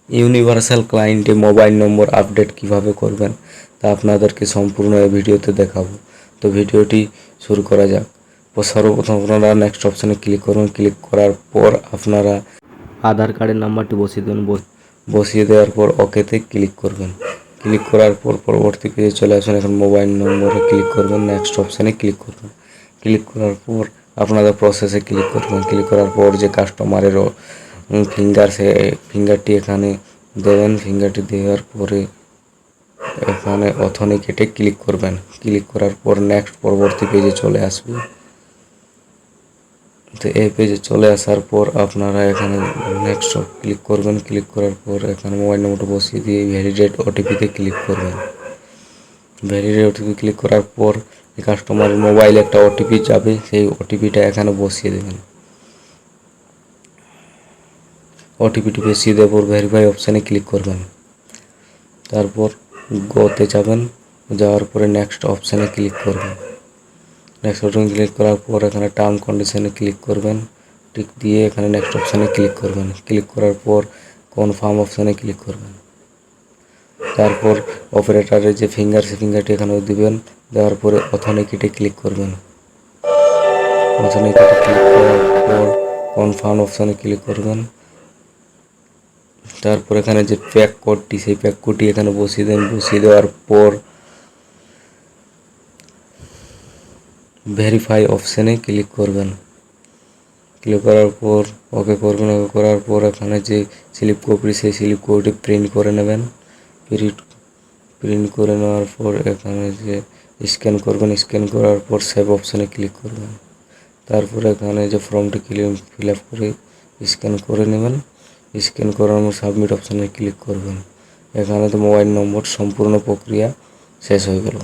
Universal ক্লায়েন্টে mobile number update কিভাবে করবেন তা আপনাদেরকে সম্পূর্ণ এই ভিডিওতে দেখাবো। তো ভিডিওটি শুরু করা যাক। সর্বপ্রথম আপনারা নেক্সট অপশানে ক্লিক করুন। ক্লিক করার পর আপনারা আধার কার্ডের নাম্বারটি বসিয়ে দেবেন। বসিয়ে দেওয়ার পর ওকেতে ক্লিক করবেন। ক্লিক করার পর পরবর্তী পেজে চলে আসুন। এখন মোবাইল নম্বরে ক্লিক করবেন, নেক্সট অপশানে ক্লিক করবেন। ক্লিক করার পর আপনাদের প্রসেসে ক্লিক করবেন। ক্লিক করার পর যে কাস্টমারের ফিঙ্গারটি এখানে দেবেন। ফিঙ্গারটি দেওয়ার পরে এখানে অথেন্টিকেটে ক্লিক করবেন। ক্লিক করার পর নেক্সট পরবর্তী পেজে চলে আসবে। তো এই পেজে চলে আসার পর আপনারা এখানে নেক্সট ক্লিক করবেন। ক্লিক করার পর এখানে মোবাইল নম্বরটা বসিয়ে দিয়ে ভ্যালিডেট ওটিপিতে ক্লিক করবেন। ভ্যালিডেট ওটিপি ক্লিক করার পর কাস্টমারের মোবাইলে একটা ওটিপি যাবে, সেই ওটিপিটা এখানে বসিয়ে দেবেন। ওটিপিটি বসিয়ে দেওয়ার পর ভেরিফাই অপশানে ক্লিক করবেন। তারপর গোতে যাবেন, যাওয়ার পরে নেক্সট অপশানে ক্লিক করবেন। নেক্সট অপশানে ক্লিক করার পর এখানে টার্ম কন্ডিশনে ক্লিক করবেন। টিক দিয়ে এখানে নেক্সট অপশানে ক্লিক করবেন। ক্লিক করার পর কনফার্ম অপশানে ক্লিক করবেন। তারপর অপারেটরের যে ফিঙ্গারটি এখানে দিবেন। দেওয়ার পরে অথেন্টিকেটে ক্লিক করবেন। অথেন্টিকেটে ক্লিক করার পর কনফার্ম অপশানে ক্লিক করবেন। তারপর এখানে যে প্যাক কোডটি, সেই প্যাক কোডটি এখানে বসিয়ে দেন। বসিয়ে দেওয়ার পর ভেরিফাই অপশানে ক্লিক করবেন। ক্লিক করার পর ওকে করবেন। ওকে করার পর এখানে যে স্লিপ কপি, সেই স্লিপ কপিটি প্রিন্ট করে নেবেন। প্রিন্ট করে নেওয়ার পর এখানে যে স্ক্যান করবেন। স্ক্যান করার পর সেভ অপশানে ক্লিক করবেন। তারপর এখানে যে ফর্মটি ফিল আপ করে স্ক্যান করে নেবেন। স্ক্যান করার পর সাবমিট অপশানে ক্লিক করবেন। এখানে তো মোবাইল নম্বর সম্পূর্ণ প্রক্রিয়া শেষ হয়ে গেল।